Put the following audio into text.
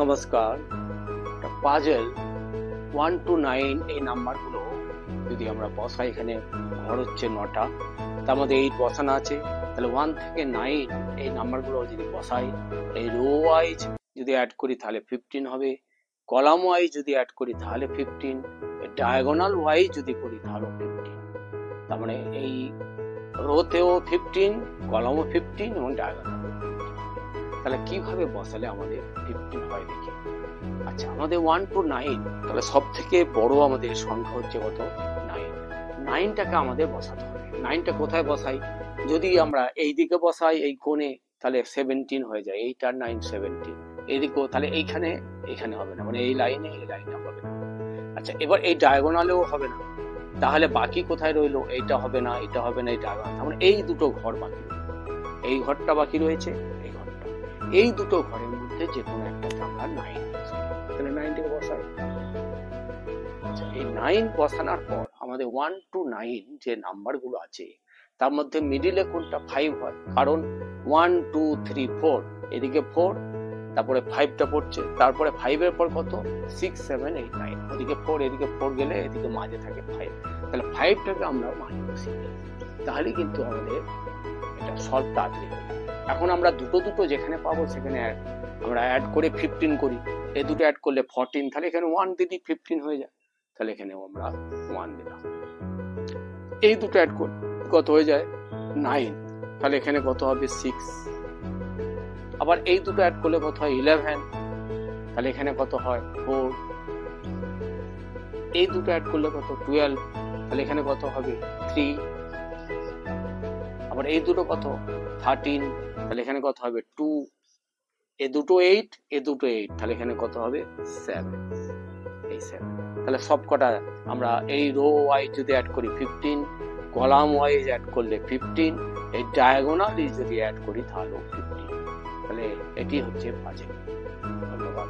নমস্কার। Puzzle 1 to 9 এই নাম্বারগুলো যদি আমরা বসাই, এখানে ঘর হচ্ছে 9টা, তার মধ্যে 8 বসানো আছে, তাহলে 1 থেকে 9 এই নাম্বারগুলো যদি বসাই, এই রো ওয়াইজ যদি অ্যাড করি তাহলে 15 হবে, কলাম ওয়াইজ যদি অ্যাড করি তাহলে 15, ডায়াগোনাল ওয়াইজ যদি করি তাহলে 15। তার মানে এই রোতেও 15, কলামও 15 এবং ডায়াগোনাল। তাহলে কিভাবে বসালে আমাদের 15 হয় দেখি। আচ্ছা, আমাদের 1 to 9, তাহলে সব থেকে বড় আমাদের সংখ্যা হচ্ছে কত? 9। 9টাকে আমাদের বসাতে হবে। 9টা কোথায় বসাই? যদি আমরা এই দিকে বসাই এই কোণে, তাহলে 17 হয়ে যায়। 8 আর 9 17। এইদিকেও তাহলে এখানে হবে না, মানে এই লাইনে হবে না। আচ্ছা, এবার এই ডায়াগোনালেও হবে না, তাহলে বাকি কোথায় রইলো? এইটা হবে না, এটা হবে না, এই ডায়াগোনাল। তার মানে এই দুটো ঘর বাকি, এই ঘরটা বাকি রয়েছে, এই ঘরটা। এই দুটো ঘরের মধ্যে যে কোনো একটাতে আমরা 9 বসাই, তাহলে 9টাকে বসাই। আচ্ছা, এই 9 বসানোর পর আমাদের 1 to 9 যে নাম্বারগুলো আছে তার মধ্যে মিডিলে কোনটা? 5 হয়, কারণ 1 2 3 4, এদিকে 4, তারপরে 5টা পড়ছে, তারপরে 5 এর পর কত? 6 7 8 9, ওদিকে 4, এদিকে 4 গেলে এদিকে মাঝে থাকে 5, তাহলে 5টাকে আমরা মাঝে বসিয়ে দিই, তাহলে কিন্তু আমাদের এটা সলভ তাড়াতাড়ি হবে। এখন আমরা দুটো যেখানে পাবো সেখানে আমরা অ্যাড করে 15 করি, এই দুটো অ্যাড করলে 14, তাহলে এখানে 1 দিদি 15 হয়ে যায়, তাহলে এখানেও আমরা 1 দিলাম। এই দুটো অ্যাড করি কত হয়ে যায়? 9, তাহলে এখানে কত হবে? 6। আবার এই দুটো অ্যাড করলে কত হয়? 11, তাহলে এখানে কত হয়? 4। এই দুটো অ্যাড করলে কত? 12, তাহলে এখানে কত হবে? 3। আবার এই দুটো কত? 13, তাহলে এখানে কত হবে? 2। এ দুটো 8, এ দুটো 8, তাহলে এখানে কত হবে? 7। এই 7। তাহলে সব কটা আমরা এই রো ওয়াইজ যদি অ্যাড করি 15, কলাম ওয়াইজ অ্যাড করলে 15, এই ডায়াগোনাল যদি অ্যাড করি তাহলেও 15। তাহলে এটি হচ্ছে পাজেল। ধন্যবাদ।